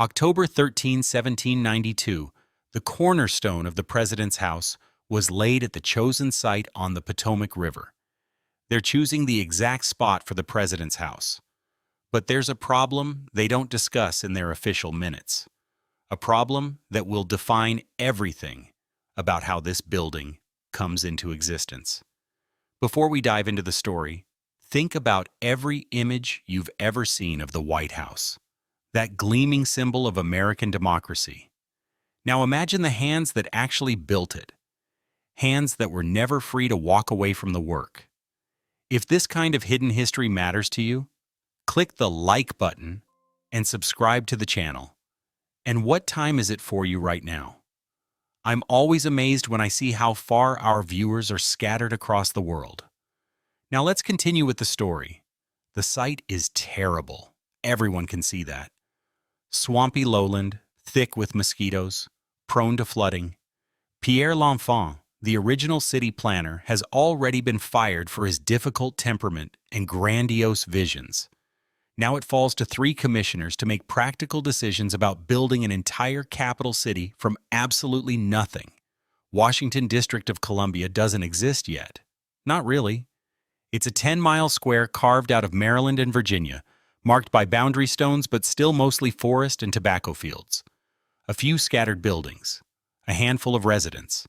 October 13, 1792, the cornerstone of the president's house was laid at the chosen site on the Potomac River. They're choosing the exact spot for the president's house. But there's a problem they don't discuss in their official minutes. A problem that will define everything about how this building comes into existence. Before we dive into the story, think about every image you've ever seen of the White House, that gleaming symbol of American democracy. Now imagine the hands that actually built it, hands that were never free to walk away from the work. If this kind of hidden history matters to you, click the like button and subscribe to the channel. And what time is it for you right now? I'm always amazed when I see how far our viewers are scattered across the world. Now let's continue with the story. The site is terrible. Everyone can see that. Swampy lowland, thick with mosquitoes, prone to flooding. Pierre L'Enfant, the original city planner, has already been fired for his difficult temperament and grandiose visions. Now it falls to 3 commissioners to make practical decisions about building an entire capital city from absolutely nothing. Washington District of Columbia doesn't exist yet. Not really. It's a 10-mile square carved out of Maryland and Virginia, marked by boundary stones but still mostly forest and tobacco fields. A few scattered buildings, a handful of residents.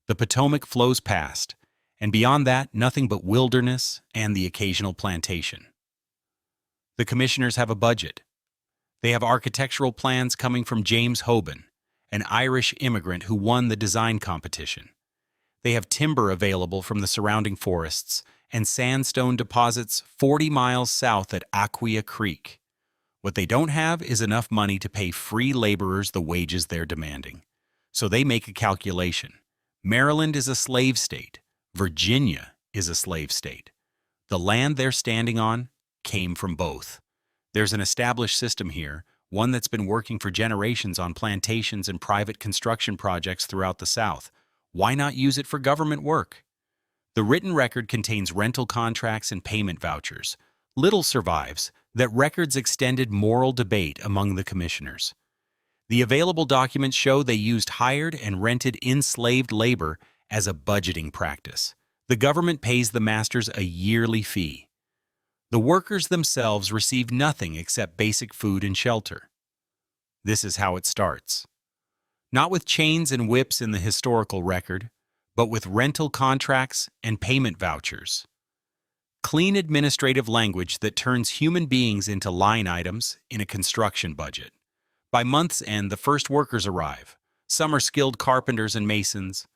The Potomac flows past, and beyond that, nothing but wilderness and the occasional plantation. The commissioners have a budget. They have architectural plans coming from James Hoban, an Irish immigrant who won the design competition. They have timber available from the surrounding forests and sandstone deposits 40 miles south at Aquia Creek. What they don't have is enough money to pay free laborers the wages they're demanding. So they make a calculation. Maryland is a slave state. Virginia is a slave state. The land they're standing on came from both. There's an established system here, one that's been working for generations on plantations and private construction projects throughout the South. Why not use it for government work? The written record contains rental contracts and payment vouchers. Little survives that records extended moral debate among the commissioners. The available documents show they used hired and rented enslaved labor as a budgeting practice. The government pays the masters a yearly fee. The workers themselves receive nothing except basic food and shelter. This is how it starts. Not with chains and whips in the historical record, but with rental contracts and payment vouchers. Clean administrative language that turns human beings into line items in a construction budget. By month's end, the first workers arrive. Some are skilled carpenters and masons.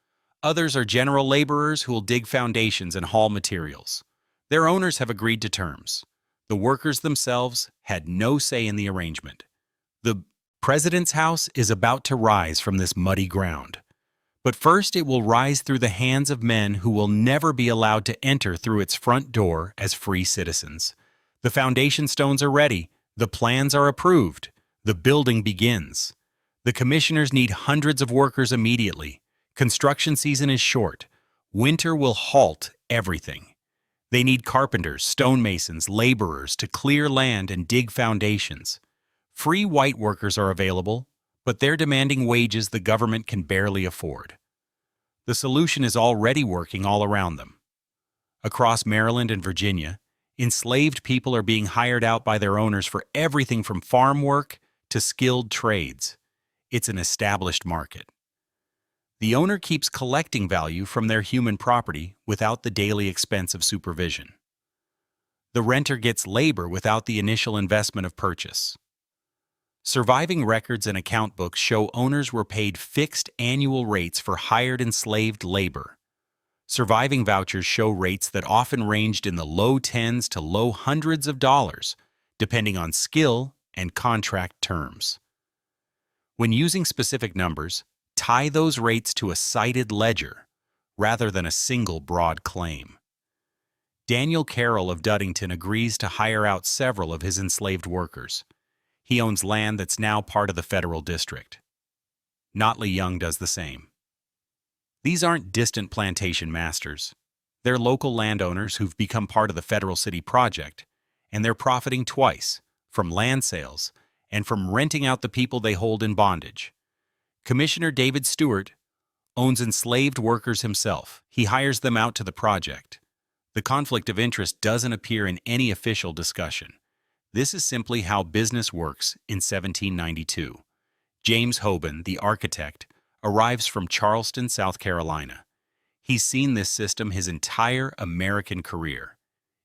Others are general laborers who will dig foundations and haul materials. Their owners have agreed to terms. The workers themselves had no say in the arrangement. The president's house is about to rise from this muddy ground. But first it will rise through the hands of men who will never be allowed to enter through its front door as free citizens. The foundation stones are ready. The plans are approved. The building begins. The commissioners need hundreds of workers immediately. Construction season is short. Winter will halt everything. They need carpenters, stonemasons, laborers to clear land and dig foundations. Free white workers are available, but they're demanding wages the government can barely afford. The solution is already working all around them. Across Maryland and Virginia, enslaved people are being hired out by their owners for everything from farm work to skilled trades. It's an established market. The owner keeps collecting value from their human property without the daily expense of supervision. The renter gets labor without the initial investment of purchase. Surviving records and account books show owners were paid fixed annual rates for hired enslaved labor. Surviving vouchers show rates that often ranged in the low tens to low hundreds of dollars, depending on skill and contract terms. When using specific numbers, tie those rates to a cited ledger rather than a single broad claim. Daniel Carroll of Duddington agrees to hire out several of his enslaved workers. He owns land that's now part of the federal district. Notley Young does the same. These aren't distant plantation masters. They're local landowners who've become part of the federal city project, and they're profiting twice, from land sales and from renting out the people they hold in bondage. Commissioner David Stewart owns enslaved workers himself. He hires them out to the project. The conflict of interest doesn't appear in any official discussion. This is simply how business works in 1792. James Hoban, the architect, arrives from Charleston, South Carolina. He's seen this system his entire American career.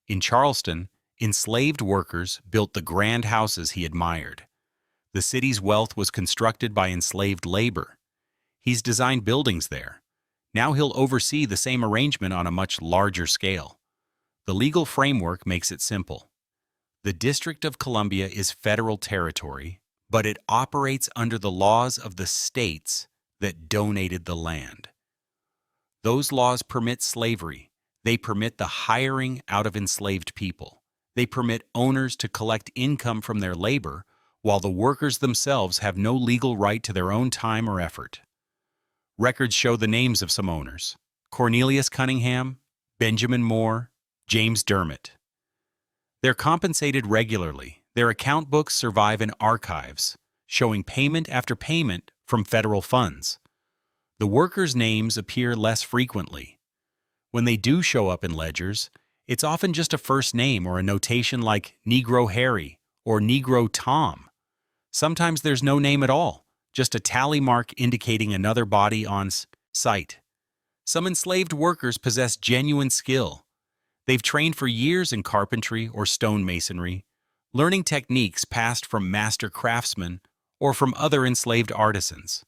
In Charleston, enslaved workers built the grand houses he admired. The city's wealth was constructed by enslaved labor. He's designed buildings there. Now he'll oversee the same arrangement on a much larger scale. The legal framework makes it simple. The District of Columbia is federal territory, but it operates under the laws of the states that donated the land. Those laws permit slavery. They permit the hiring out of enslaved people. They permit owners to collect income from their labor, while the workers themselves have no legal right to their own time or effort. Records show the names of some owners: Cornelius Cunningham, Benjamin Moore, James Dermott. They're compensated regularly. Their account books survive in archives, showing payment after payment from federal funds. The workers' names appear less frequently. When they do show up in ledgers, it's often just a first name or a notation like Negro Harry or Negro Tom. Sometimes there's no name at all, just a tally mark indicating another body on site. Some enslaved workers possess genuine skill. They've trained for years in carpentry or stonemasonry, learning techniques passed from master craftsmen or from other enslaved artisans.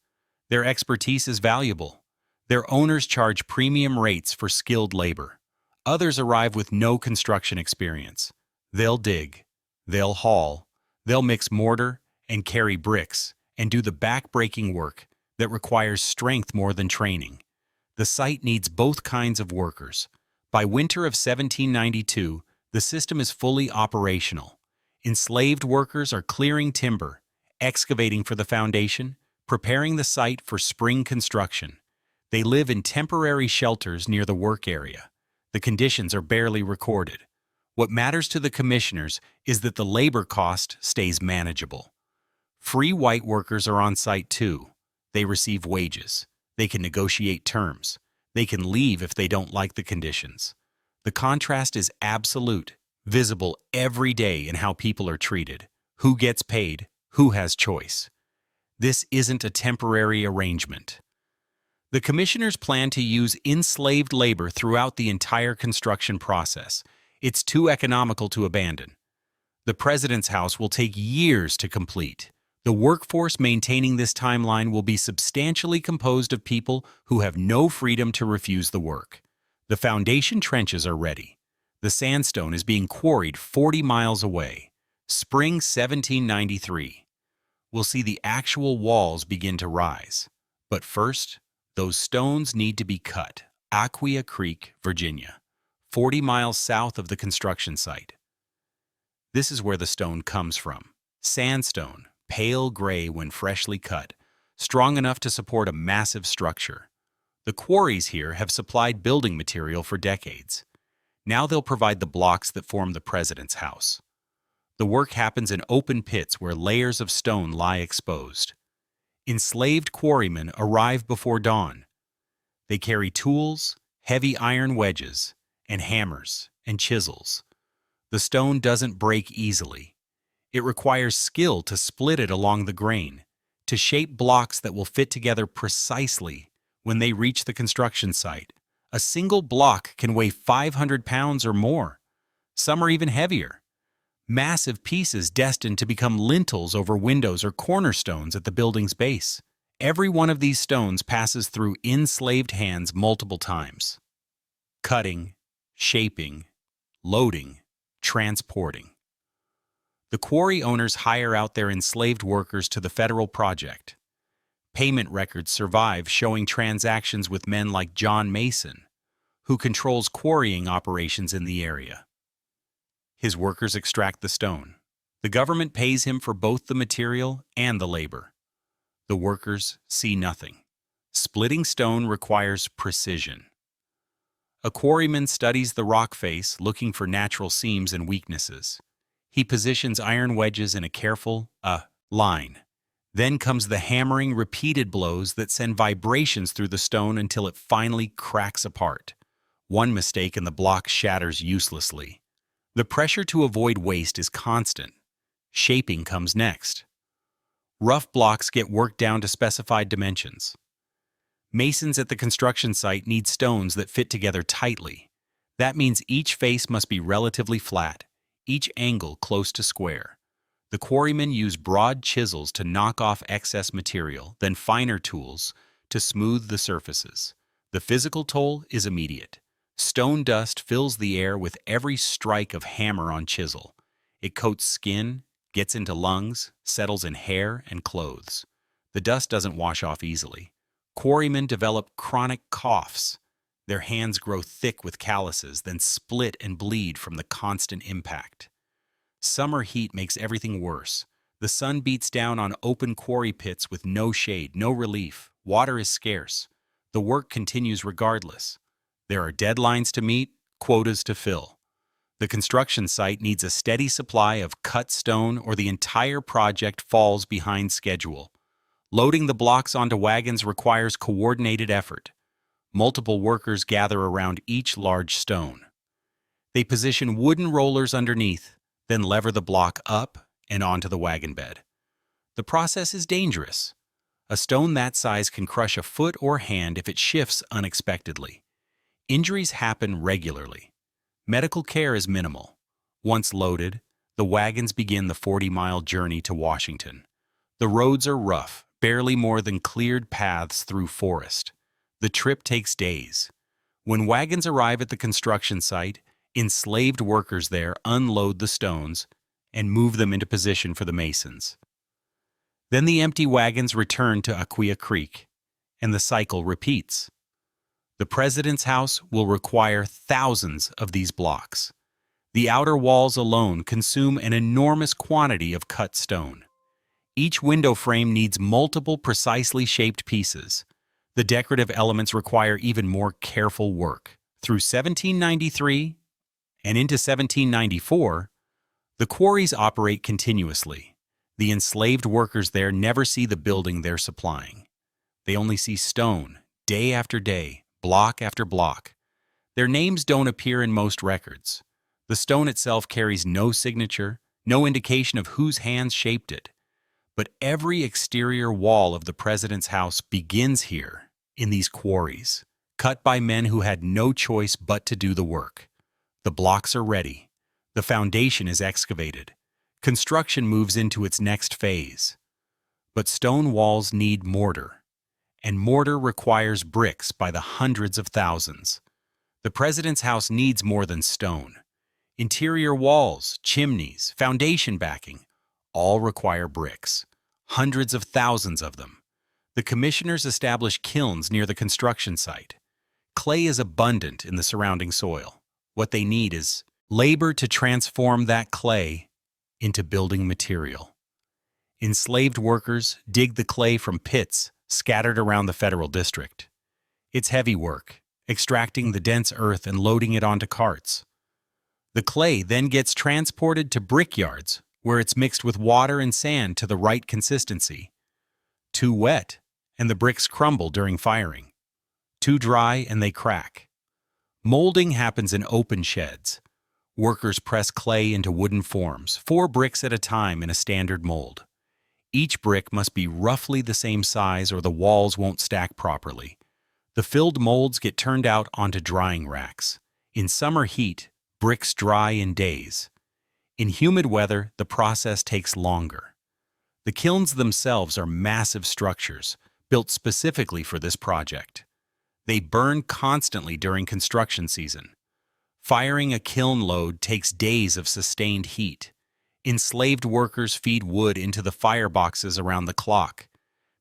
Their expertise is valuable. Their owners charge premium rates for skilled labor. Others arrive with no construction experience. They'll dig, they'll haul, they'll mix mortar and carry bricks, and do the back-breaking work that requires strength more than training. The site needs both kinds of workers. By winter of 1792, the system is fully operational. Enslaved workers are clearing timber, excavating for the foundation, preparing the site for spring construction. They live in temporary shelters near the work area. The conditions are barely recorded. What matters to the commissioners is that the labor cost stays manageable. Free white workers are on site too. They receive wages. They can negotiate terms. They can leave if they don't like the conditions. The contrast is absolute, visible every day in how people are treated. Who gets paid? Who has choice? This isn't a temporary arrangement. The commissioners plan to use enslaved labor throughout the entire construction process. It's too economical to abandon. The president's house will take years to complete. The workforce maintaining this timeline will be substantially composed of people who have no freedom to refuse the work. The foundation trenches are ready. The sandstone is being quarried 40 miles away. Spring 1793. We'll see the actual walls begin to rise. But first, those stones need to be cut. Aquia Creek, Virginia, 40 miles south of the construction site. This is where the stone comes from. Sandstone, pale gray when freshly cut, strong enough to support a massive structure. The quarries here have supplied building material for decades. Now they'll provide the blocks that form the president's house. The work happens in open pits where layers of stone lie exposed. Enslaved quarrymen arrive before dawn. They carry tools, heavy iron wedges, and hammers and chisels. The stone doesn't break easily. It requires skill to split it along the grain, to shape blocks that will fit together precisely when they reach the construction site. A single block can weigh 500 pounds or more. Some are even heavier. Massive pieces destined to become lintels over windows or cornerstones at the building's base. Every one of these stones passes through enslaved hands multiple times. Cutting, shaping, loading, transporting. The quarry owners hire out their enslaved workers to the federal project. Payment records survive showing transactions with men like John Mason, who controls quarrying operations in the area. His workers extract the stone. The government pays him for both the material and the labor. The workers see nothing. Splitting stone requires precision. A quarryman studies the rock face, looking for natural seams and weaknesses. He positions iron wedges in a careful, line. Then comes the hammering, repeated blows that send vibrations through the stone until it finally cracks apart. One mistake and the block shatters uselessly. The pressure to avoid waste is constant. Shaping comes next. Rough blocks get worked down to specified dimensions. Masons at the construction site need stones that fit together tightly. That means each face must be relatively flat, each angle close to square. The quarrymen use broad chisels to knock off excess material, then finer tools to smooth the surfaces. The physical toll is immediate. Stone dust fills the air with every strike of hammer on chisel. It coats skin, gets into lungs, settles in hair and clothes. The dust doesn't wash off easily. Quarrymen develop chronic coughs. Their hands grow thick with calluses, then split and bleed from the constant impact. Summer heat makes everything worse. The sun beats down on open quarry pits with no shade, no relief. Water is scarce. The work continues regardless. There are deadlines to meet, quotas to fill. The construction site needs a steady supply of cut stone or the entire project falls behind schedule. Loading the blocks onto wagons requires coordinated effort. Multiple workers gather around each large stone. They position wooden rollers underneath, then lever the block up and onto the wagon bed. The process is dangerous. A stone that size can crush a foot or hand if it shifts unexpectedly. Injuries happen regularly. Medical care is minimal. Once loaded, the wagons begin the 40-mile journey to Washington. The roads are rough, barely more than cleared paths through forest. The trip takes days. When wagons arrive at the construction site, enslaved workers there unload the stones and move them into position for the masons. Then the empty wagons return to Aquia Creek, and the cycle repeats. The President's House will require thousands of these blocks. The outer walls alone consume an enormous quantity of cut stone. Each window frame needs multiple precisely shaped pieces. The decorative elements require even more careful work. Through 1793 and into 1794, the quarries operate continuously. The enslaved workers there never see the building they're supplying. They only see stone, day after day, block after block. Their names don't appear in most records. The stone itself carries no signature, no indication of whose hands shaped it. But every exterior wall of the President's house begins here, in these quarries, cut by men who had no choice but to do the work. The blocks are ready. The foundation is excavated. Construction moves into its next phase. But stone walls need mortar, and mortar requires bricks by the hundreds of thousands. The President's house needs more than stone. Interior walls, chimneys, foundation backing, all require bricks, hundreds of thousands of them. The commissioners establish kilns near the construction site. Clay is abundant in the surrounding soil. What they need is labor to transform that clay into building material. Enslaved workers dig the clay from pits scattered around the federal district. It's heavy work, extracting the dense earth and loading it onto carts. The clay then gets transported to brickyards, where it's mixed with water and sand to the right consistency. Too wet, and the bricks crumble during firing. Too dry, and they crack. Molding happens in open sheds. Workers press clay into wooden forms, 4 bricks at a time in a standard mold. Each brick must be roughly the same size or the walls won't stack properly. The filled molds get turned out onto drying racks. In summer heat, bricks dry in days. In humid weather, the process takes longer. The kilns themselves are massive structures, built specifically for this project. They burn constantly during construction season. Firing a kiln load takes days of sustained heat. Enslaved workers feed wood into the fireboxes around the clock,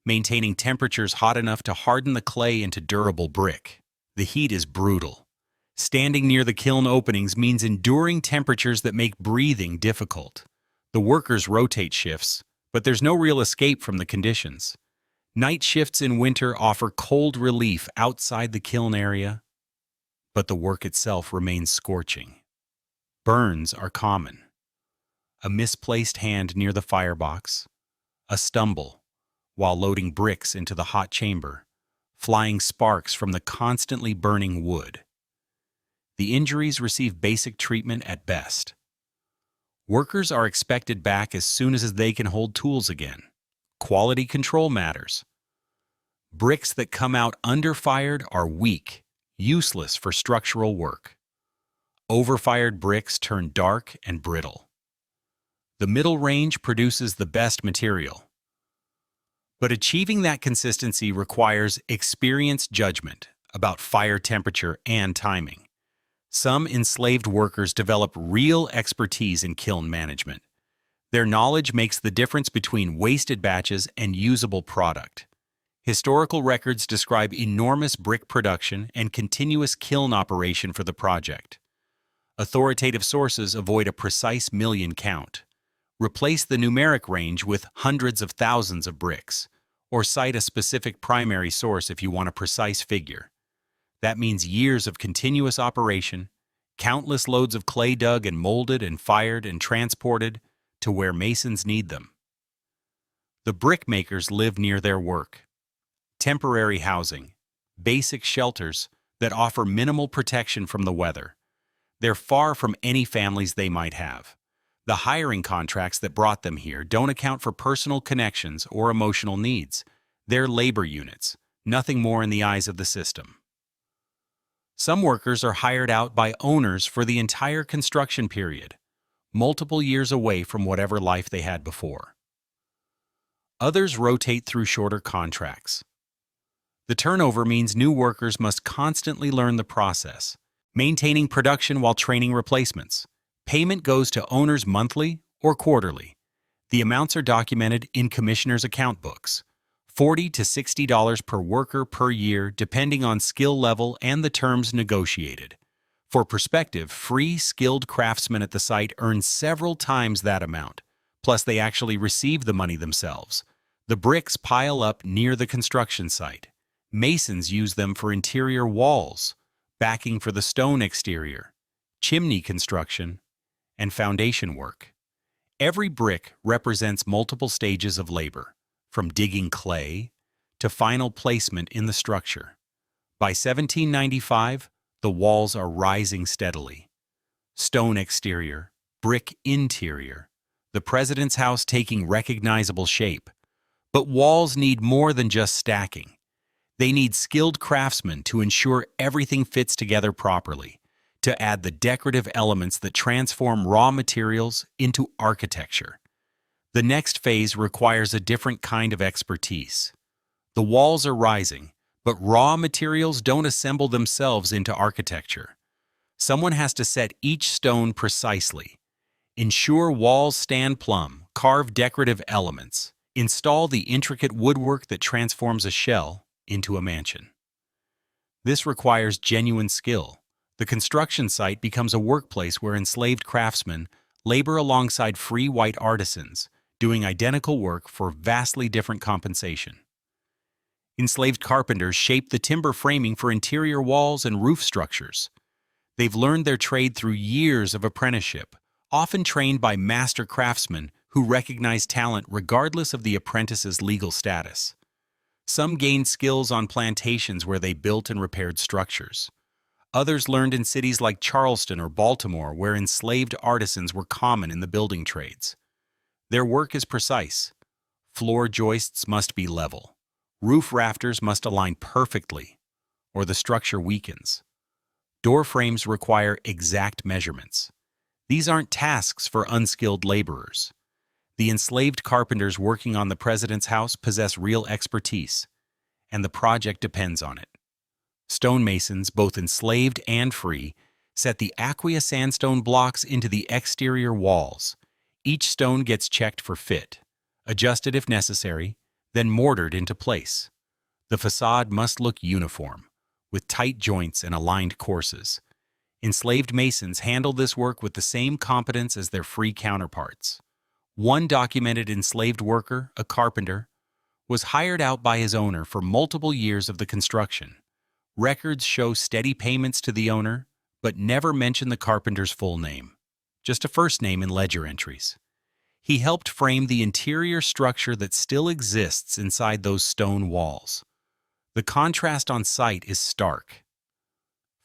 maintaining temperatures hot enough to harden the clay into durable brick. The heat is brutal. Standing near the kiln openings means enduring temperatures that make breathing difficult. The workers rotate shifts, but there's no real escape from the conditions. Night shifts in winter offer cold relief outside the kiln area, but the work itself remains scorching. Burns are common. A misplaced hand near the firebox, a stumble, while loading bricks into the hot chamber, flying sparks from the constantly burning wood. The injuries receive basic treatment at best. Workers are expected back as soon as they can hold tools again. Quality control matters. Bricks that come out underfired are weak, useless for structural work. Overfired bricks turn dark and brittle. The middle range produces the best material. But achieving that consistency requires experienced judgment about fire temperature and timing. Some enslaved workers develop real expertise in kiln management. Their knowledge makes the difference between wasted batches and usable product. Historical records describe enormous brick production and continuous kiln operation for the project. Authoritative sources avoid a precise million count. Replace the numeric range with hundreds of thousands of bricks, or cite a specific primary source if you want a precise figure. That means years of continuous operation, countless loads of clay dug and molded and fired and transported to where masons need them. The brick makers live near their work. Temporary housing, basic shelters that offer minimal protection from the weather. They're far from any families they might have. The hiring contracts that brought them here don't account for personal connections or emotional needs. They're labor units, nothing more in the eyes of the system. Some workers are hired out by owners for the entire construction period, multiple years away from whatever life they had before. Others rotate through shorter contracts. The turnover means new workers must constantly learn the process, maintaining production while training replacements. Payment goes to owners monthly or quarterly. The amounts are documented in commissioners' account books. $40 to $60 per worker per year, depending on skill level and the terms negotiated. For perspective, free, skilled craftsmen at the site earn several times that amount, plus they actually receive the money themselves. The bricks pile up near the construction site. Masons use them for interior walls, backing for the stone exterior, chimney construction, and foundation work. Every brick represents multiple stages of labor, from digging clay to final placement in the structure. By 1795, the walls are rising steadily. Stone exterior, brick interior, the president's house taking recognizable shape. But walls need more than just stacking. They need skilled craftsmen to ensure everything fits together properly, to add the decorative elements that transform raw materials into architecture. The next phase requires a different kind of expertise. The walls are rising, but raw materials don't assemble themselves into architecture. Someone has to set each stone precisely, ensure walls stand plumb, carve decorative elements, install the intricate woodwork that transforms a shell into a mansion. This requires genuine skill. The construction site becomes a workplace where enslaved craftsmen labor alongside free white artisans, doing identical work for vastly different compensation. Enslaved carpenters shape the timber framing for interior walls and roof structures. They've learned their trade through years of apprenticeship, often trained by master craftsmen who recognize talent regardless of the apprentice's legal status. Some gained skills on plantations where they built and repaired structures. Others learned in cities like Charleston or Baltimore, where enslaved artisans were common in the building trades. Their work is precise. Floor joists must be level. Roof rafters must align perfectly, or the structure weakens. Door frames require exact measurements. These aren't tasks for unskilled laborers. The enslaved carpenters working on the president's house possess real expertise, and the project depends on it. Stonemasons, both enslaved and free, set the aquea sandstone blocks into the exterior walls. Each stone gets checked for fit, adjusted if necessary, then mortared into place. The facade must look uniform, with tight joints and aligned courses. Enslaved masons handle this work with the same competence as their free counterparts. One documented enslaved worker, a carpenter, was hired out by his owner for multiple years of the construction. Records show steady payments to the owner, but never mention the carpenter's full name, just a first name in ledger entries. He helped frame the interior structure that still exists inside those stone walls. The contrast on site is stark.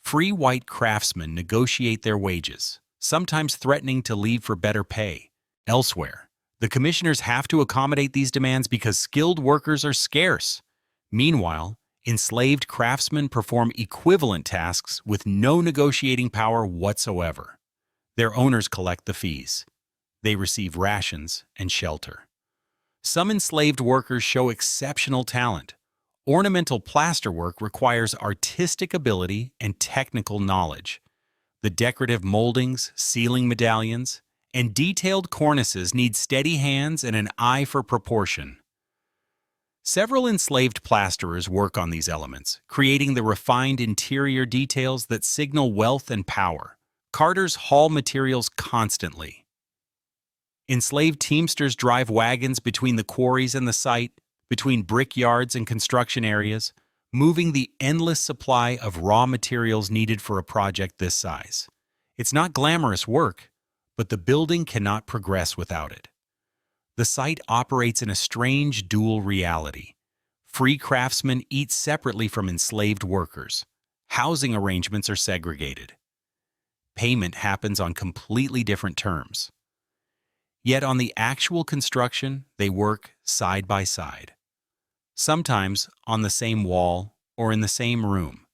Free white craftsmen negotiate their wages, sometimes threatening to leave for better pay. Elsewhere, the commissioners have to accommodate these demands because skilled workers are scarce. Meanwhile, enslaved craftsmen perform equivalent tasks with no negotiating power whatsoever. Their owners collect the fees. They receive rations and shelter. Some enslaved workers show exceptional talent. Ornamental plasterwork requires artistic ability and technical knowledge. The decorative moldings, ceiling medallions, and detailed cornices need steady hands and an eye for proportion. Several enslaved plasterers work on these elements, creating the refined interior details that signal wealth and power. Carters haul materials constantly. Enslaved teamsters drive wagons between the quarries and the site, between brickyards and construction areas, moving the endless supply of raw materials needed for a project this size. It's not glamorous work, but the building cannot progress without it. The site operates in a strange dual reality. Free craftsmen eat separately from enslaved workers. Housing arrangements are segregated. Payment happens on completely different terms. Yet on the actual construction, they work side by side. Sometimes on the same wall or in the same room.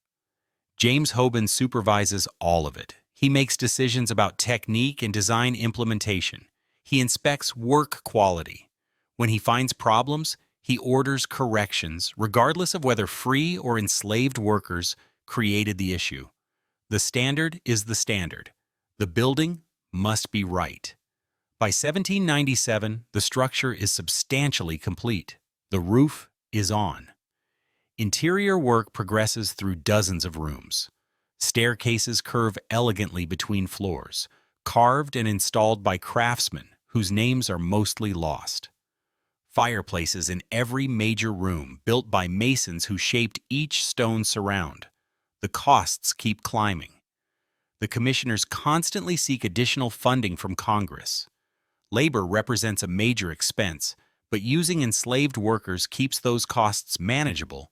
James Hoban supervises all of it. He makes decisions about technique and design implementation. He inspects work quality. When he finds problems, he orders corrections, regardless of whether free or enslaved workers created the issue. The standard is the standard. The building must be right. By 1797, the structure is substantially complete. The roof is on. Interior work progresses through dozens of rooms. Staircases curve elegantly between floors, carved and installed by craftsmen whose names are mostly lost. Fireplaces in every major room, built by masons who shaped each stone surround. The costs keep climbing. The commissioners constantly seek additional funding from Congress. Labor represents a major expense, but using enslaved workers keeps those costs manageable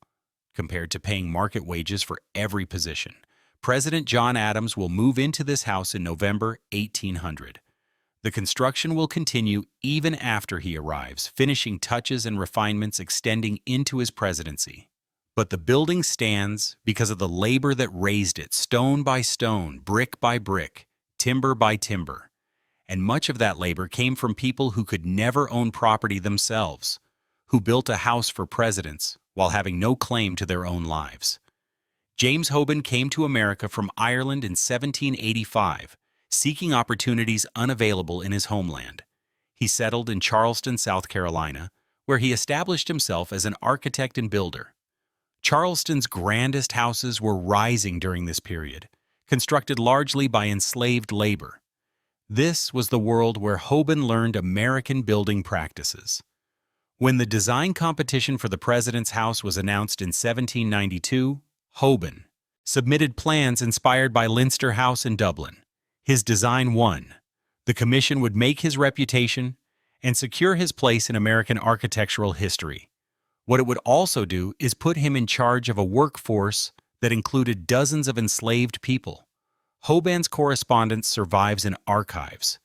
compared to paying market wages for every position. President John Adams will move into this house in November 1800. The construction will continue even after he arrives, finishing touches and refinements extending into his presidency. But the building stands because of the labor that raised it, stone by stone, brick by brick, timber by timber. And much of that labor came from people who could never own property themselves, who built a house for presidents while having no claim to their own lives. James Hoban came to America from Ireland in 1785, seeking opportunities unavailable in his homeland. He settled in Charleston, South Carolina, where he established himself as an architect and builder. Charleston's grandest houses were rising during this period, constructed largely by enslaved labor. This was the world where Hoban learned American building practices. When the design competition for the President's House was announced in 1792, Hoban submitted plans inspired by Leinster House in Dublin. His design won. The commission would make his reputation and secure his place in American architectural history. What it would also do is put him in charge of a workforce that included dozens of enslaved people. Hoban's correspondence survives in archives.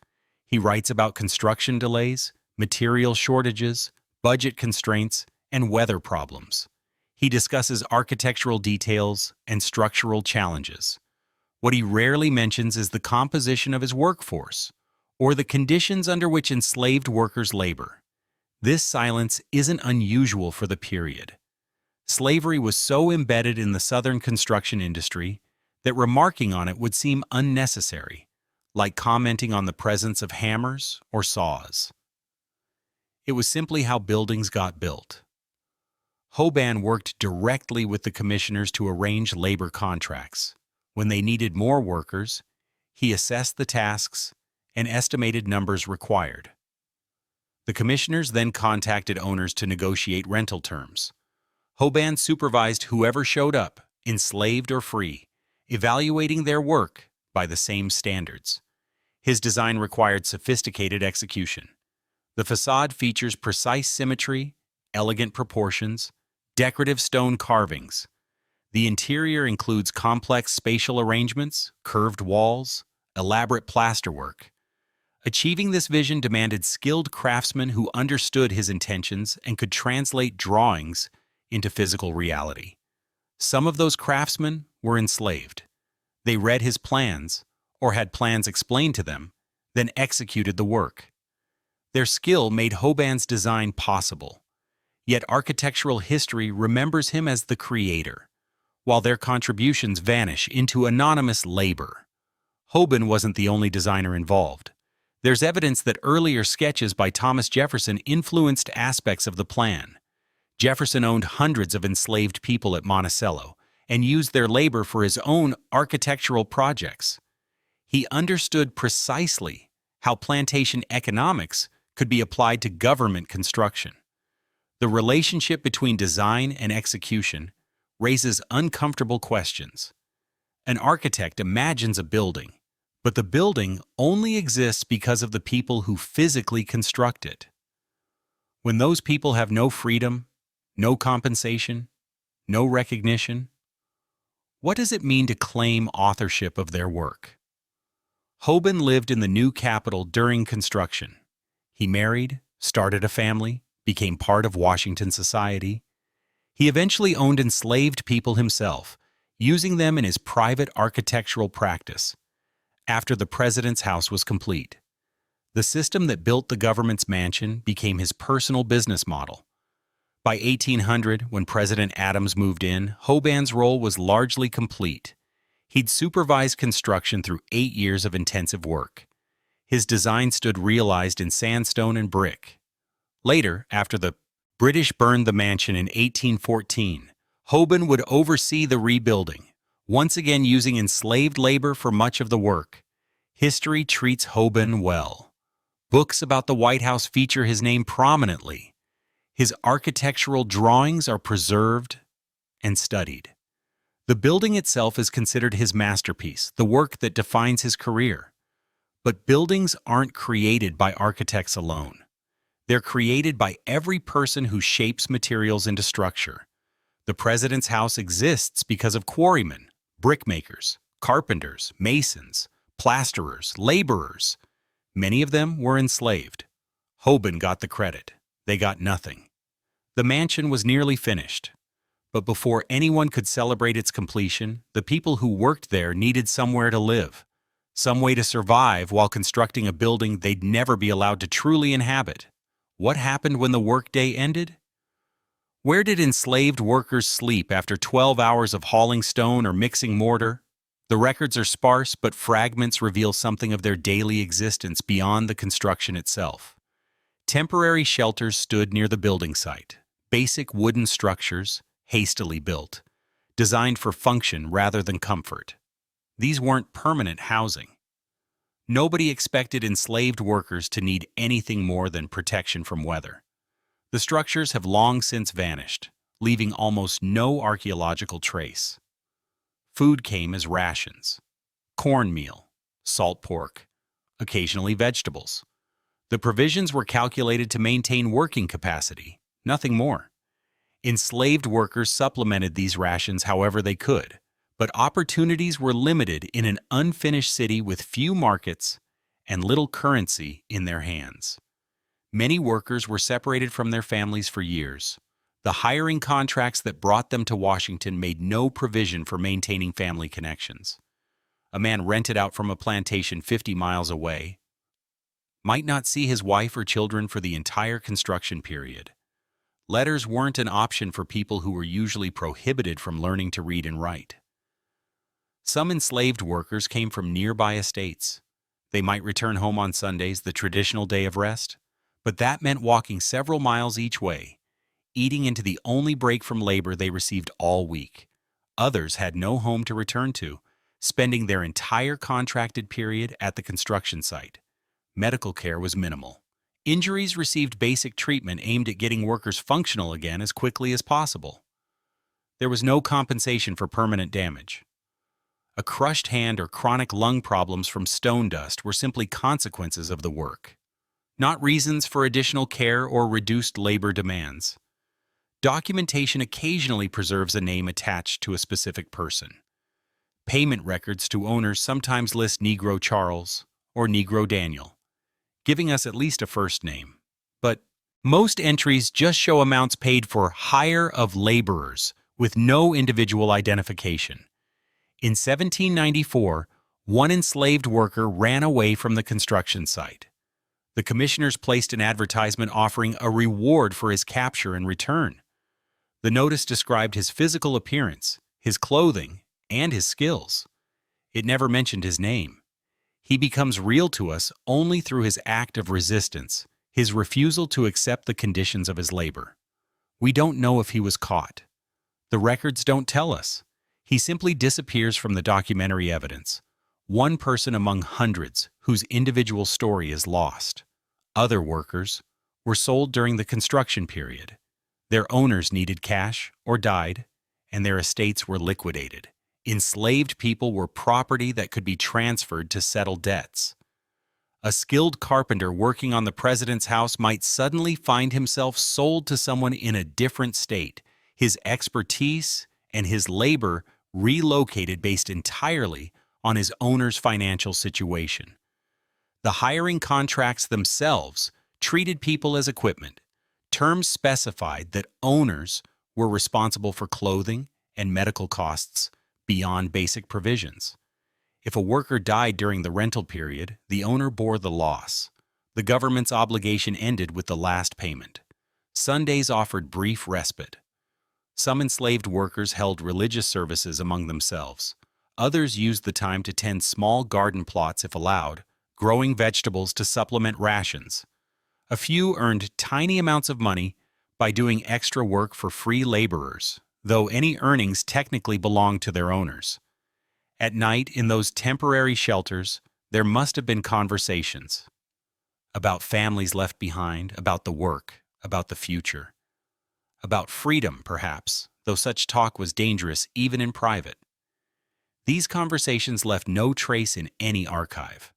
He writes about construction delays, material shortages, budget constraints, and weather problems. He discusses architectural details and structural challenges. What he rarely mentions is the composition of his workforce, or the conditions under which enslaved workers labor. This silence isn't unusual for the period. Slavery was so embedded in the Southern construction industry that remarking on it would seem unnecessary, like commenting on the presence of hammers or saws. It was simply how buildings got built. Hoban worked directly with the commissioners to arrange labor contracts. When they needed more workers, he assessed the tasks and estimated numbers required. The commissioners then contacted owners to negotiate rental terms. Hoban supervised whoever showed up, enslaved or free, evaluating their work by the same standards. His design required sophisticated execution. The facade features precise symmetry, elegant proportions, decorative stone carvings. The interior includes complex spatial arrangements, curved walls, elaborate plasterwork. Achieving this vision demanded skilled craftsmen who understood his intentions and could translate drawings into physical reality. Some of those craftsmen were enslaved. They read his plans, or had plans explained to them, then executed the work. Their skill made Hoban's design possible. Yet architectural history remembers him as the creator, while their contributions vanish into anonymous labor. Hoban wasn't the only designer involved. There's evidence that earlier sketches by Thomas Jefferson influenced aspects of the plan. Jefferson owned hundreds of enslaved people at Monticello and used their labor for his own architectural projects. He understood precisely how plantation economics could be applied to government construction. The relationship between design and execution raises uncomfortable questions. An architect imagines a building, but the building only exists because of the people who physically construct it. When those people have no freedom, no compensation, no recognition, what does it mean to claim authorship of their work? Hoban lived in the new capital during construction. He married, started a family, became part of Washington society. He eventually owned enslaved people himself, using them in his private architectural practice. After the president's house was complete, the system that built the government's mansion became his personal business model. By 1800, when President Adams moved in, Hoban's role was largely complete. He'd supervised construction through 8 years of intensive work. His design stood realized in sandstone and brick. Later, after the British burned the mansion in 1814, Hoban would oversee the rebuilding, once again using enslaved labor for much of the work. History treats Hoban well. Books about the White House feature his name prominently. His architectural drawings are preserved and studied. The building itself is considered his masterpiece, the work that defines his career. But buildings aren't created by architects alone. They're created by every person who shapes materials into structure. The president's house exists because of quarrymen, brickmakers, carpenters, masons, plasterers, laborers. Many of them were enslaved. Hoban got the credit. They got nothing. The mansion was nearly finished. But before anyone could celebrate its completion, the people who worked there needed somewhere to live, some way to survive while constructing a building they'd never be allowed to truly inhabit. What happened when the workday ended? Where did enslaved workers sleep after 12 hours of hauling stone or mixing mortar? The records are sparse, but fragments reveal something of their daily existence beyond the construction itself. Temporary shelters stood near the building site, basic wooden structures, hastily built, designed for function rather than comfort. These weren't permanent housing. Nobody expected enslaved workers to need anything more than protection from weather. The structures have long since vanished, leaving almost no archaeological trace. Food came as rations: cornmeal, salt pork, occasionally vegetables. The provisions were calculated to maintain working capacity, nothing more. Enslaved workers supplemented these rations however they could, but opportunities were limited in an unfinished city with few markets and little currency in their hands. Many workers were separated from their families for years. The hiring contracts that brought them to Washington made no provision for maintaining family connections. A man rented out from a plantation 50 miles away might not see his wife or children for the entire construction period. Letters weren't an option for people who were usually prohibited from learning to read and write. Some enslaved workers came from nearby estates. They might return home on Sundays, the traditional day of rest, but that meant walking several miles each way, eating into the only break from labor they received all week. Others had no home to return to, spending their entire contracted period at the construction site. Medical care was minimal. Injuries received basic treatment aimed at getting workers functional again as quickly as possible. There was no compensation for permanent damage. A crushed hand or chronic lung problems from stone dust were simply consequences of the work. not reasons for additional care or reduced labor demands. Documentation occasionally preserves a name attached to a specific person. Payment records to owners sometimes list Negro Charles or Negro Daniel, giving us at least a first name. But most entries just show amounts paid for hire of laborers with no individual identification. In 1794, one enslaved worker ran away from the construction site. The commissioners placed an advertisement offering a reward for his capture and return. The notice described his physical appearance, his clothing, and his skills. It never mentioned his name. He becomes real to us only through his act of resistance, his refusal to accept the conditions of his labor. We don't know if he was caught. The records don't tell us. He simply disappears from the documentary evidence, one person among hundreds whose individual story is lost. Other workers were sold during the construction period. Their owners needed cash or died, and their estates were liquidated. Enslaved people were property that could be transferred to settle debts. A skilled carpenter working on the president's house might suddenly find himself sold to someone in a different state, his expertise and his labor relocated based entirely on his owner's financial situation. The hiring contracts themselves treated people as equipment. Terms specified that owners were responsible for clothing and medical costs beyond basic provisions. If a worker died during the rental period, the owner bore the loss. The government's obligation ended with the last payment. Sundays offered brief respite. Some enslaved workers held religious services among themselves. Others used the time to tend small garden plots if allowed, growing vegetables to supplement rations. A few earned tiny amounts of money by doing extra work for free laborers, though any earnings technically belonged to their owners. At night, in those temporary shelters, there must have been conversations about families left behind, about the work, about the future, about freedom, perhaps, though such talk was dangerous even in private. These conversations left no trace in any archive.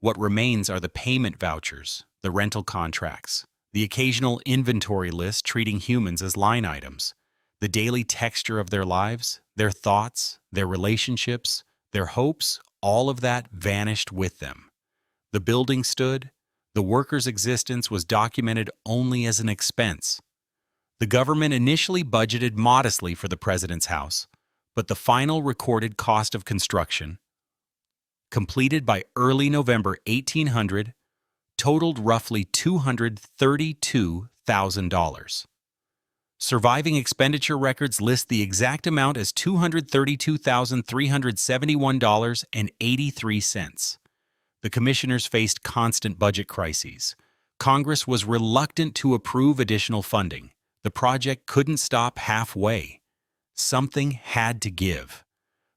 What remains are the payment vouchers, the rental contracts, the occasional inventory list treating humans as line items, the daily texture of their lives, their thoughts, their relationships, their hopes, all of that vanished with them. The building stood. The worker's existence was documented only as an expense. The government initially budgeted modestly for the president's house, but the final recorded cost of construction, completed by early November 1800, totaled roughly $232,000. Surviving expenditure records list the exact amount as $232,371.83. The commissioners faced constant budget crises. Congress was reluctant to approve additional funding. The project couldn't stop halfway. Something had to give.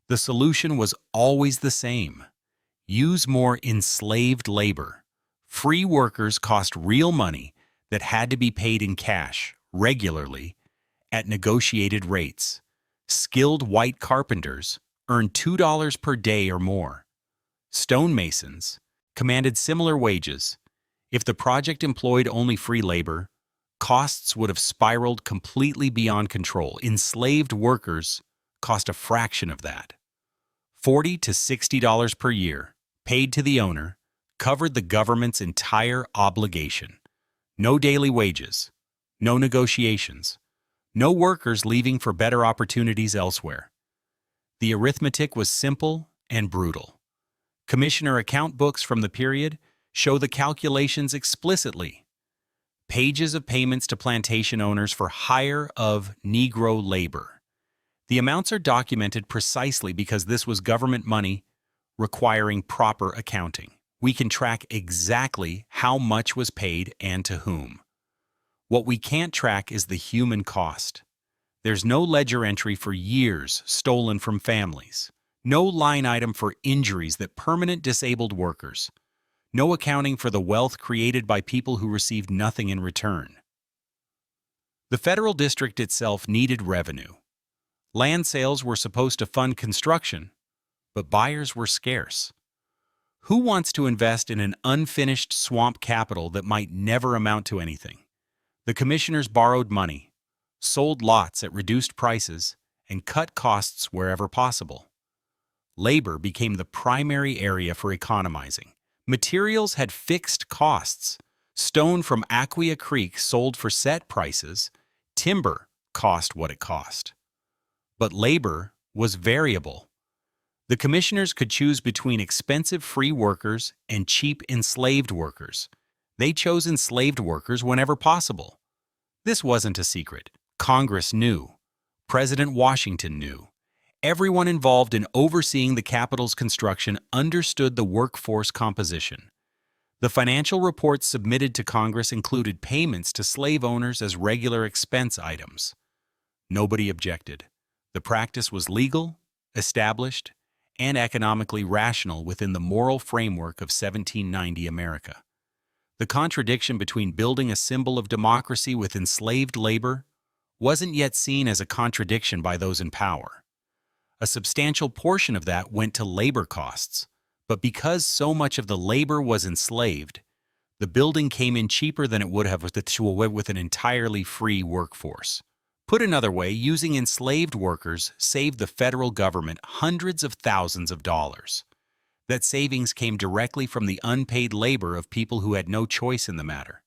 The solution was always the same. Use more enslaved labor. Free workers cost real money that had to be paid in cash, regularly, at negotiated rates. Skilled white carpenters earned $2 per day or more. Stonemasons commanded similar wages. If the project employed only free labor, costs would have spiraled completely beyond control. Enslaved workers cost a fraction of that. $40 to $60 per year, paid to the owner, covered the government's entire obligation. No daily wages, no negotiations, no workers leaving for better opportunities elsewhere. The arithmetic was simple and brutal. Commissioner account books from the period show the calculations explicitly. Pages of payments to plantation owners for hire of Negro labor. The amounts are documented precisely because this was government money requiring proper accounting. We can track exactly how much was paid and to whom. What we can't track is the human cost. There's no ledger entry for years stolen from families. No line item for injuries that permanent disabled workers. No accounting for the wealth created by people who received nothing in return. The federal district itself needed revenue. Land sales were supposed to fund construction, but buyers were scarce. Who wants to invest in an unfinished swamp capital that might never amount to anything? The commissioners borrowed money, sold lots at reduced prices, and cut costs wherever possible. Labor became the primary area for economizing. Materials had fixed costs. Stone from Aquia Creek sold for set prices. Timber cost what it cost. But labor was variable. The commissioners could choose between expensive free workers and cheap enslaved workers. They chose enslaved workers whenever possible. This wasn't a secret. Congress knew. President Washington knew. Everyone involved in overseeing the Capitol's construction understood the workforce composition. The financial reports submitted to Congress included payments to slave owners as regular expense items. Nobody objected. The practice was legal, established, and economically rational within the moral framework of 1790 America. The contradiction between building a symbol of democracy with enslaved labor wasn't yet seen as a contradiction by those in power. A substantial portion of that went to labor costs, but because so much of the labor was enslaved, the building came in cheaper than it would have with an entirely free workforce. Put another way, using enslaved workers saved the federal government hundreds of thousands of dollars. That savings came directly from the unpaid labor of people who had no choice in the matter.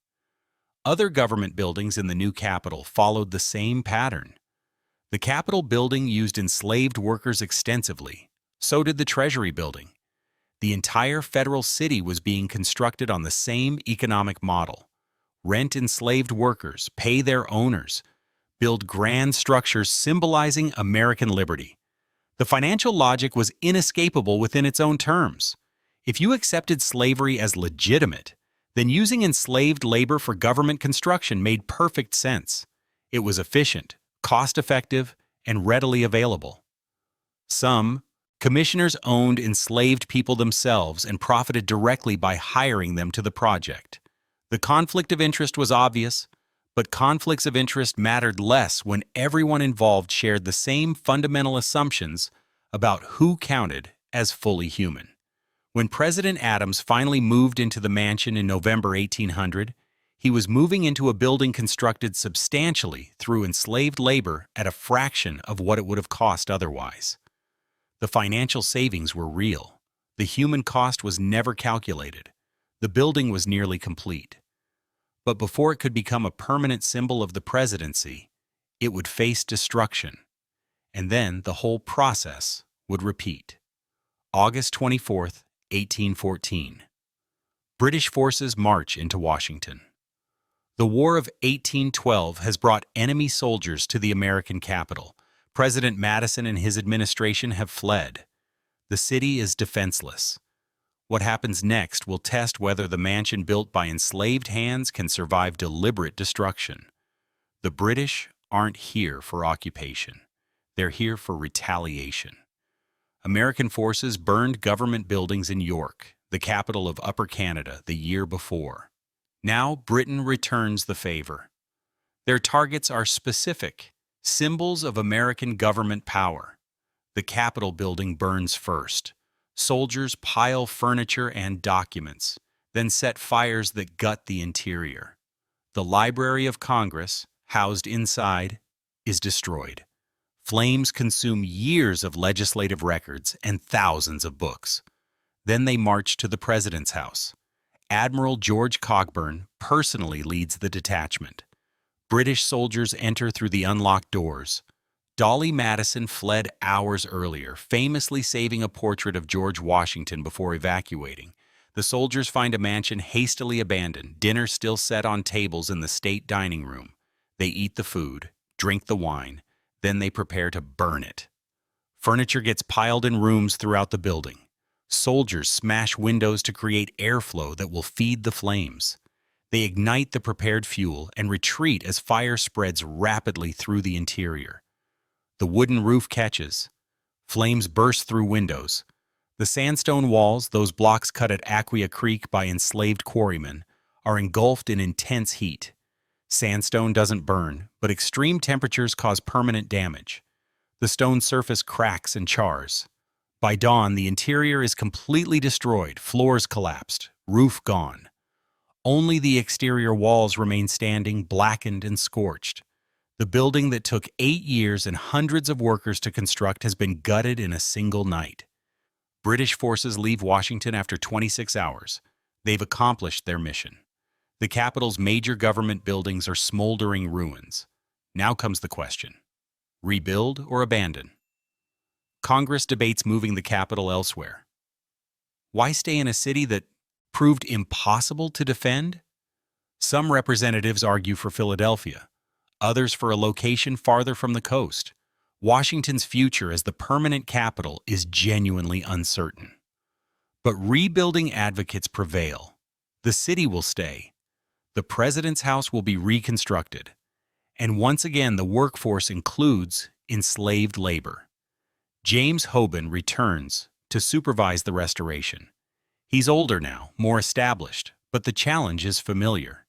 Other government buildings in the new Capitol followed the same pattern. The Capitol building used enslaved workers extensively. So did the Treasury building. The entire federal city was being constructed on the same economic model. Rent enslaved workers, pay their owners, build grand structures symbolizing American liberty. The financial logic was inescapable within its own terms. If you accepted slavery as legitimate, then using enslaved labor for government construction made perfect sense. It was efficient, cost-effective, and readily available. Some commissioners owned enslaved people themselves and profited directly by hiring them to the project. The conflict of interest was obvious, but conflicts of interest mattered less when everyone involved shared the same fundamental assumptions about who counted as fully human. When President Adams finally moved into the mansion in November 1800, he was moving into a building constructed substantially through enslaved labor at a fraction of what it would have cost otherwise. The financial savings were real. The human cost was never calculated. The building was nearly complete. But before it could become a permanent symbol of the presidency, it would face destruction. And then the whole process would repeat. August 24, 1814. British forces march into Washington. The War of 1812 has brought enemy soldiers to the American capital. President Madison and his administration have fled. The city is defenseless. What happens next will test whether the mansion built by enslaved hands can survive deliberate destruction. The British aren't here for occupation. They're here for retaliation. American forces burned government buildings in York, the capital of Upper Canada, the year before. Now Britain returns the favor. Their targets are specific, symbols of American government power. The Capitol building burns first. Soldiers pile furniture and documents, then set fires that gut the interior. The Library of Congress, housed inside, is destroyed. Flames consume years of legislative records and thousands of books. Then they march to the President's house. Admiral George Cockburn personally leads the detachment. British soldiers enter through the unlocked doors. Dolly Madison fled hours earlier, famously saving a portrait of George Washington before evacuating. The soldiers find a mansion hastily abandoned, dinner still set on tables in the state dining room. They eat the food, drink the wine, then they prepare to burn it. Furniture gets piled in rooms throughout the building. Soldiers smash windows to create airflow that will feed the flames. They ignite the prepared fuel and retreat as fire spreads rapidly through the interior. The wooden roof catches. Flames burst through windows. The sandstone walls, those blocks cut at Aquia Creek by enslaved quarrymen, are engulfed in intense heat. Sandstone doesn't burn, but extreme temperatures cause permanent damage. The stone surface cracks and chars. By dawn, the interior is completely destroyed, floors collapsed, roof gone. Only the exterior walls remain standing, blackened and scorched. The building that took 8 years and hundreds of workers to construct has been gutted in a single night. British forces leave Washington after 26 hours. They've accomplished their mission. The capital's major government buildings are smoldering ruins. Now comes the question: rebuild or abandon? Congress debates moving the capital elsewhere. Why stay in a city that proved impossible to defend? Some representatives argue for Philadelphia, others for a location farther from the coast. Washington's future as the permanent capital is genuinely uncertain. But rebuilding advocates prevail. The city will stay. The president's house will be reconstructed. And once again, the workforce includes enslaved labor. James Hoban returns to supervise the restoration. He's older now, more established, but the challenge is familiar.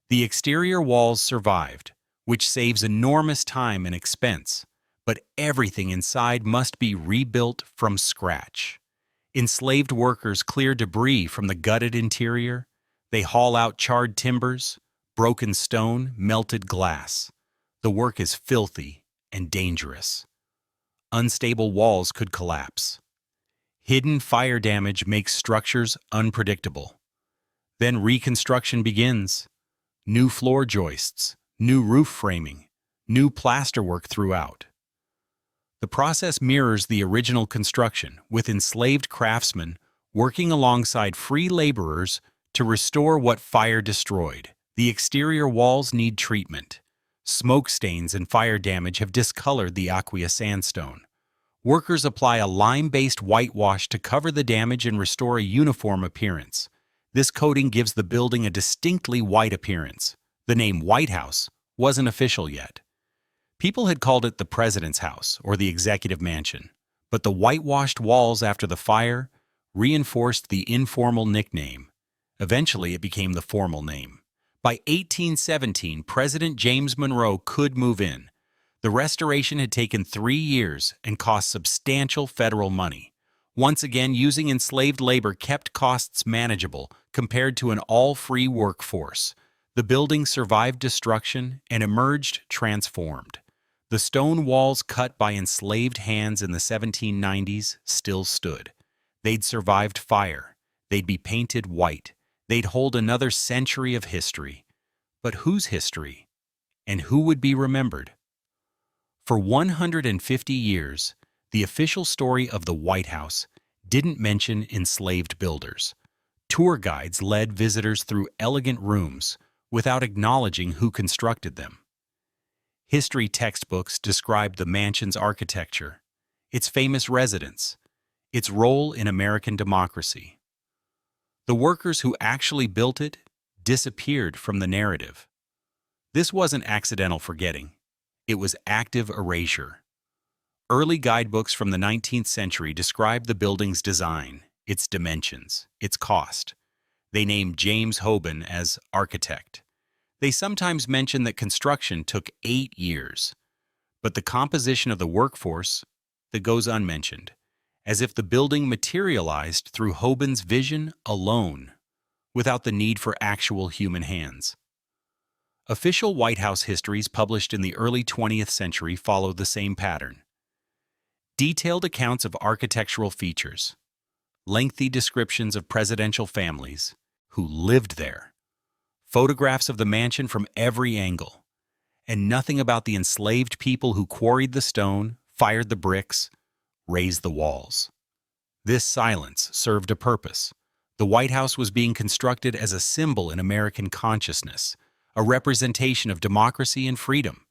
The exterior walls survived, which saves enormous time and expense, but everything inside must be rebuilt from scratch. Enslaved workers clear debris from the gutted interior. They haul out charred timbers, broken stone, melted glass. The work is filthy and dangerous. Unstable walls could collapse. Hidden fire damage makes structures unpredictable. Then reconstruction begins. New floor joists, new roof framing, new plasterwork throughout. The process mirrors the original construction, with enslaved craftsmen working alongside free laborers to restore what fire destroyed. The exterior walls need treatment. Smoke stains and fire damage have discolored the aqueous sandstone. Workers apply a lime-based whitewash to cover the damage and restore a uniform appearance. This coating gives the building a distinctly white appearance. The name White House wasn't official yet. People had called it the President's House or the Executive Mansion, but the whitewashed walls after the fire reinforced the informal nickname. Eventually, it became the formal name. By 1817, President James Monroe could move in. The restoration had taken 3 years and cost substantial federal money. Once again, using enslaved labor kept costs manageable compared to an all-free workforce. The building survived destruction and emerged transformed. The stone walls cut by enslaved hands in the 1790s still stood. They'd survived fire. They'd be painted white. They'd hold another century of history. But whose history? And who would be remembered? For 150 years, the official story of the White House didn't mention enslaved builders. Tour guides led visitors through elegant rooms without acknowledging who constructed them. History textbooks described the mansion's architecture, its famous residents, its role in American democracy. The workers who actually built it disappeared from the narrative. This wasn't accidental forgetting. It was active erasure. Early guidebooks from the 19th century described the building's design, its dimensions, its cost. They named James Hoban as architect. They sometimes mention that construction took 8 years. But the composition of the workforce that goes unmentioned, as if the building materialized through Hoban's vision alone, without the need for actual human hands. Official White House histories published in the early 20th century follow the same pattern. Detailed accounts of architectural features, lengthy descriptions of presidential families who lived there, photographs of the mansion from every angle, and nothing about the enslaved people who quarried the stone, fired the bricks, raised the walls. This silence served a purpose. The White House was being constructed as a symbol in American consciousness, a representation of democracy and freedom.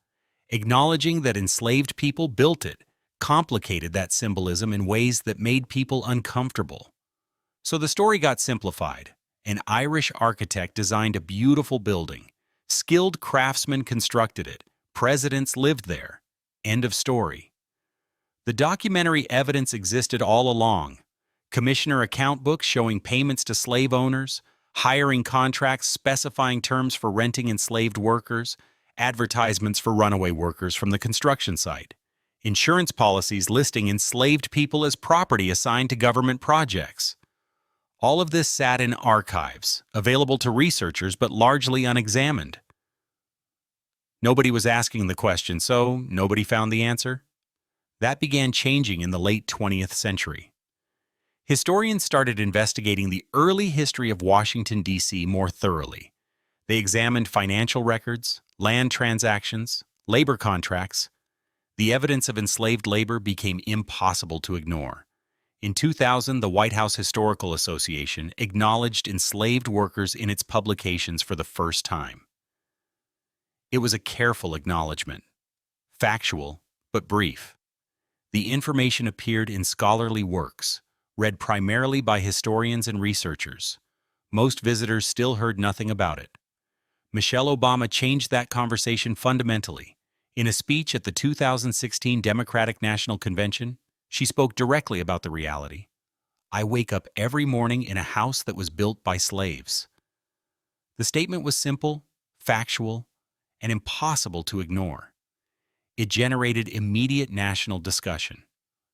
Acknowledging that enslaved people built it complicated that symbolism in ways that made people uncomfortable. So the story got simplified. An Irish architect designed a beautiful building. Skilled craftsmen constructed it. Presidents lived there. End of story. The documentary evidence existed all along. Commissioner account books showing payments to slave owners, hiring contracts specifying terms for renting enslaved workers, advertisements for runaway workers from the construction site. insurance policies listing enslaved people as property assigned to government projects. All of this sat in archives, available to researchers but largely unexamined. Nobody was asking the question, so nobody found the answer. That began changing in the late 20th century. Historians started investigating the early history of Washington, D.C. more thoroughly. They examined financial records, land transactions, labor contracts. The evidence of enslaved labor became impossible to ignore. In 2000, the White House Historical Association acknowledged enslaved workers in its publications for the first time. It was a careful acknowledgement, factual but brief. The information appeared in scholarly works, read primarily by historians and researchers. Most visitors still heard nothing about it. Michelle Obama changed that conversation fundamentally. In a speech at the 2016 Democratic National Convention, she spoke directly about the reality. "I wake up every morning in a house that was built by slaves." The statement was simple, factual, and impossible to ignore. It generated immediate national discussion.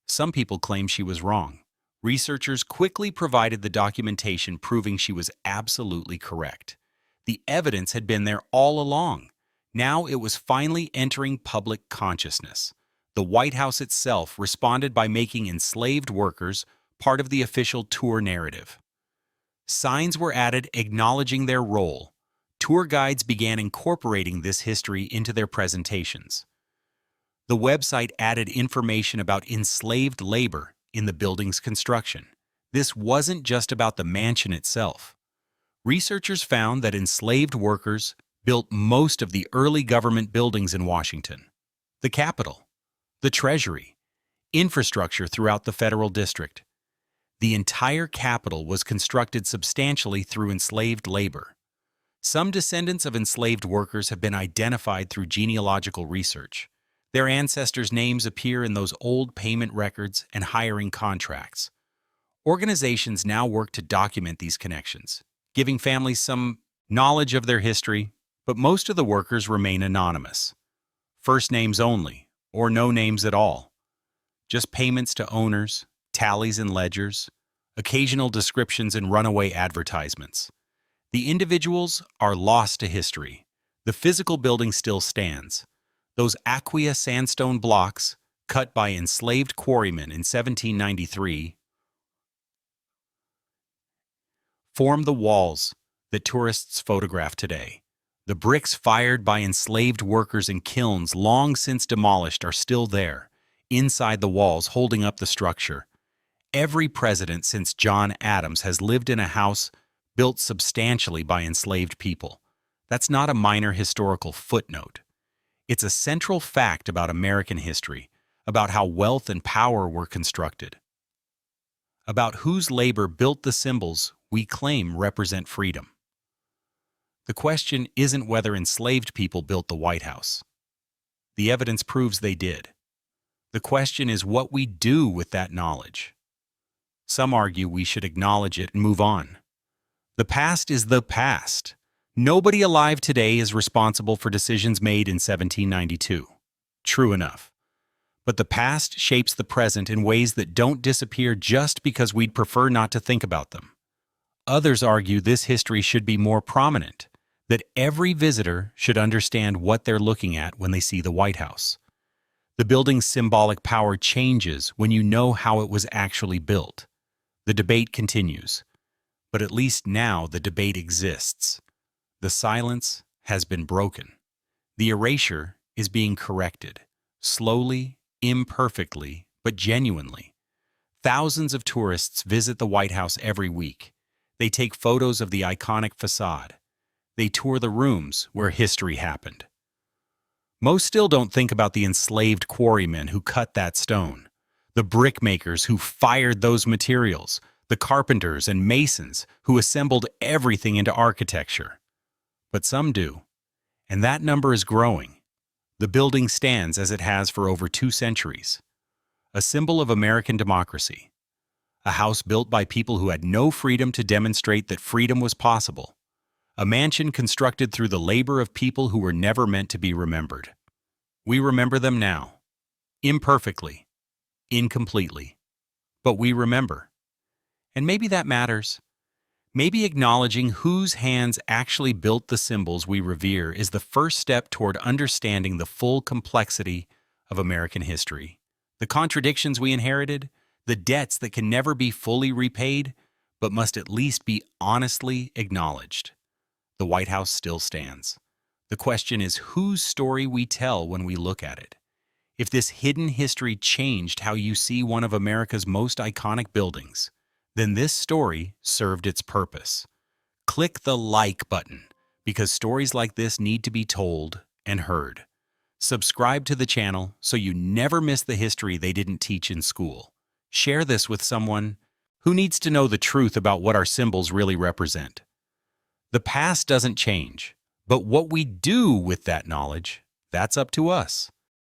Some people claimed she was wrong. Researchers quickly provided the documentation proving she was absolutely correct. The evidence had been there all along. Now it was finally entering public consciousness. The White House itself responded by making enslaved workers part of the official tour narrative. Signs were added acknowledging their role. Tour guides began incorporating this history into their presentations. The website added information about enslaved labor in the building's construction. This wasn't just about the mansion itself. Researchers found that enslaved workers built most of the early government buildings in Washington: the Capitol, the Treasury, infrastructure throughout the federal district. The entire Capitol was constructed substantially through enslaved labor. Some descendants of enslaved workers have been identified through genealogical research. Their ancestors' names appear in those old payment records and hiring contracts. Organizations now work to document these connections, giving families some knowledge of their history, but most of the workers remain anonymous. First names only, or no names at all. Just payments to owners, tallies in ledgers, occasional descriptions in runaway advertisements. The individuals are lost to history. The physical building still stands. Those Aquia sandstone blocks, cut by enslaved quarrymen in 1793, form the walls that tourists photograph today. The bricks fired by enslaved workers in kilns long since demolished are still there, inside the walls holding up the structure. Every president since John Adams has lived in a house built substantially by enslaved people. That's not a minor historical footnote. It's a central fact about American history, about how wealth and power were constructed, about whose labor built the symbols we claim represent freedom. The question isn't whether enslaved people built the White House. The evidence proves they did. The question is what we do with that knowledge. Some argue we should acknowledge it and move on. The past is the past. Nobody alive today is responsible for decisions made in 1792. True enough. But the past shapes the present in ways that don't disappear just because we'd prefer not to think about them. Others argue this history should be more prominent, that every visitor should understand what they're looking at when they see the White House. The building's symbolic power changes when you know how it was actually built. The debate continues, but at least now the debate exists. The silence has been broken. The erasure is being corrected, slowly, imperfectly, but genuinely. Thousands of tourists visit the White House every week. They take photos of the iconic facade. They tour the rooms where history happened. Most still don't think about the enslaved quarrymen who cut that stone, the brickmakers who fired those materials, the carpenters and masons who assembled everything into architecture. But some do, and that number is growing. The building stands as it has for over 2 centuries, a symbol of American democracy, a house built by people who had no freedom to demonstrate that freedom was possible, a mansion constructed through the labor of people who were never meant to be remembered. We remember them now, Imperfectly, incompletely, but we remember. And maybe that matters. Maybe acknowledging whose hands actually built the symbols we revere is the first step toward understanding the full complexity of American history. The contradictions we inherited, the debts that can never be fully repaid, but must at least be honestly acknowledged. The White House still stands. The question is whose story we tell when we look at it. If this hidden history changed how you see one of America's most iconic buildings, then this story served its purpose. Click the like button, because stories like this need to be told and heard. Subscribe to the channel so you never miss the history they didn't teach in school. Share this with someone who needs to know the truth about what our symbols really represent. The past doesn't change, but what we do with that knowledge, that's up to us.